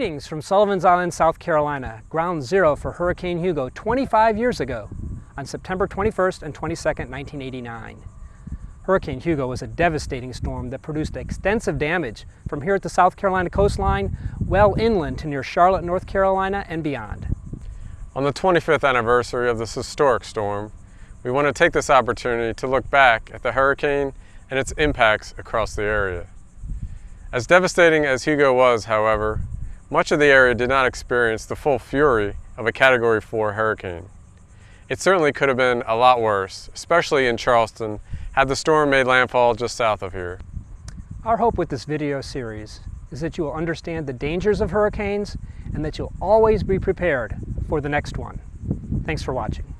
Greetings from Sullivan's Island, South Carolina, ground zero for Hurricane Hugo 25 years ago on September 21st and 22nd, 1989. Hurricane Hugo was a devastating storm that produced extensive damage from here at the South Carolina coastline, well inland to near Charlotte, North Carolina and beyond. On the 25th anniversary of this historic storm, we want to take this opportunity to look back at the hurricane and its impacts across the area. As devastating as Hugo was, however, much of the area did not experience the full fury of a Category 4 hurricane. It certainly could have been a lot worse, especially in Charleston, had the storm made landfall just south of here. Our hope with this video series is that you will understand the dangers of hurricanes and that you'll always be prepared for the next one. Thanks for watching.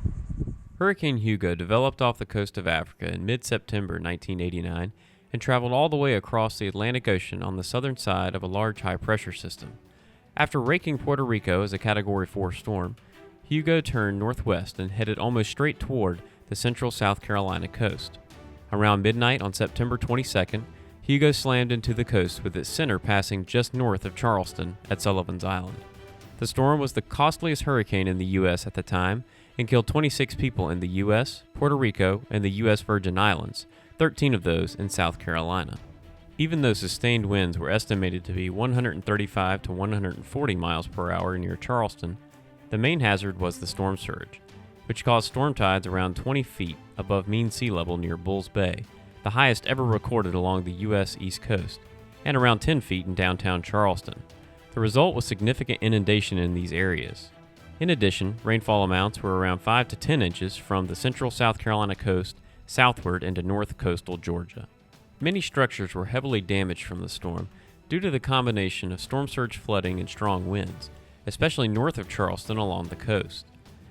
Hurricane Hugo developed off the coast of Africa in mid-September 1989 and traveled all the way across the Atlantic Ocean on the southern side of a large high-pressure system. After raking Puerto Rico as a Category 4 storm, Hugo turned northwest and headed almost straight toward the central South Carolina coast. Around midnight on September 22nd, Hugo slammed into the coast with its center passing just north of Charleston at Sullivan's Island. The storm was the costliest hurricane in the U.S. at the time and killed 26 people in the U.S., Puerto Rico, and the U.S. Virgin Islands, 13 of those in South Carolina. Even though sustained winds were estimated to be 135 to 140 miles per hour near Charleston, the main hazard was the storm surge, which caused storm tides around 20 feet above mean sea level near Bulls Bay, the highest ever recorded along the U.S. East Coast, and around 10 feet in downtown Charleston. The result was significant inundation in these areas. In addition, rainfall amounts were around 5 to 10 inches from the central South Carolina coast southward into north coastal Georgia. Many structures were heavily damaged from the storm due to the combination of storm surge flooding and strong winds, especially north of Charleston along the coast.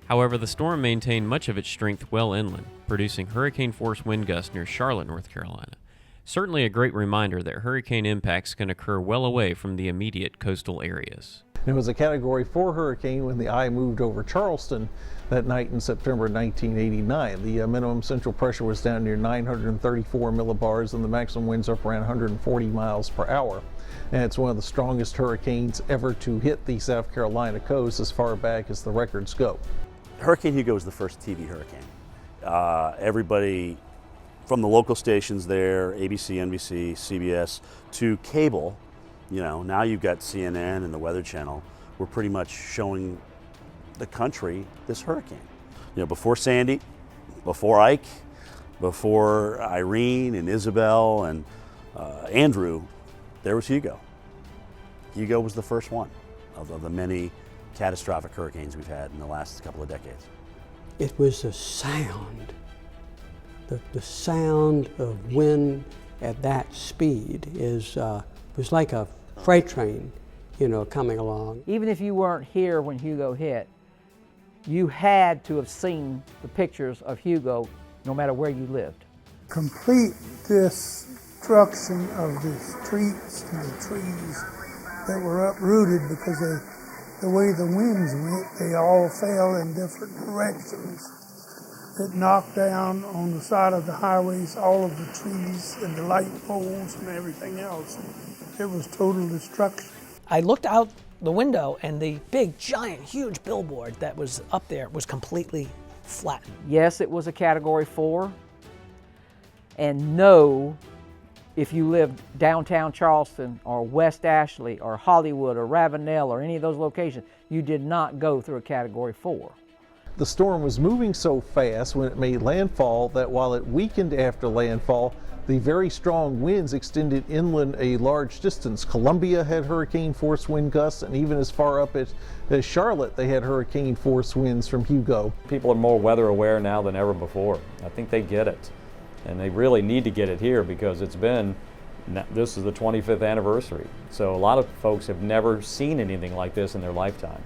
However, the storm maintained much of its strength well inland, producing hurricane-force wind gusts near Charlotte, North Carolina. Certainly a great reminder that hurricane impacts can occur well away from the immediate coastal areas. It was a Category 4 hurricane when the eye moved over Charleston that night in September 1989. The minimum central pressure was down near 934 millibars and the maximum winds up around 140 miles per hour. And it's one of the strongest hurricanes ever to hit the South Carolina coast as far back as the records go. Hurricane Hugo was the first TV hurricane. Everybody from the local stations there, ABC, NBC, CBS, to cable, now you've got CNN and the Weather Channel, were pretty much showing the country this hurricane. Before Sandy, before Ike, before Irene and Isabel and Andrew, there was Hugo. Hugo was the first one of the many catastrophic hurricanes we've had in the last couple of decades. It was a sound. The sound of wind at that speed was like a freight train, coming along. Even if you weren't here when Hugo hit, you had to have seen the pictures of Hugo no matter where you lived. Complete destruction of the streets and the trees that were uprooted because the way the winds went, they all fell in different directions. It knocked down on the side of the highways all of the trees and the light poles and everything else. It was total destruction. I looked out the window and the big, giant, huge billboard that was up there was completely flattened. Yes, it was a Category 4. And no, if you lived downtown Charleston or West Ashley or Hollywood or Ravenel or any of those locations, you did not go through a Category 4. The storm was moving so fast when it made landfall that while it weakened after landfall, the very strong winds extended inland a large distance. Columbia had hurricane-force wind gusts, and even as far up as Charlotte, they had hurricane-force winds from Hugo. People are more weather aware now than ever before. I think they get it, and they really need to get it here because this is the 25th anniversary. So a lot of folks have never seen anything like this in their lifetime.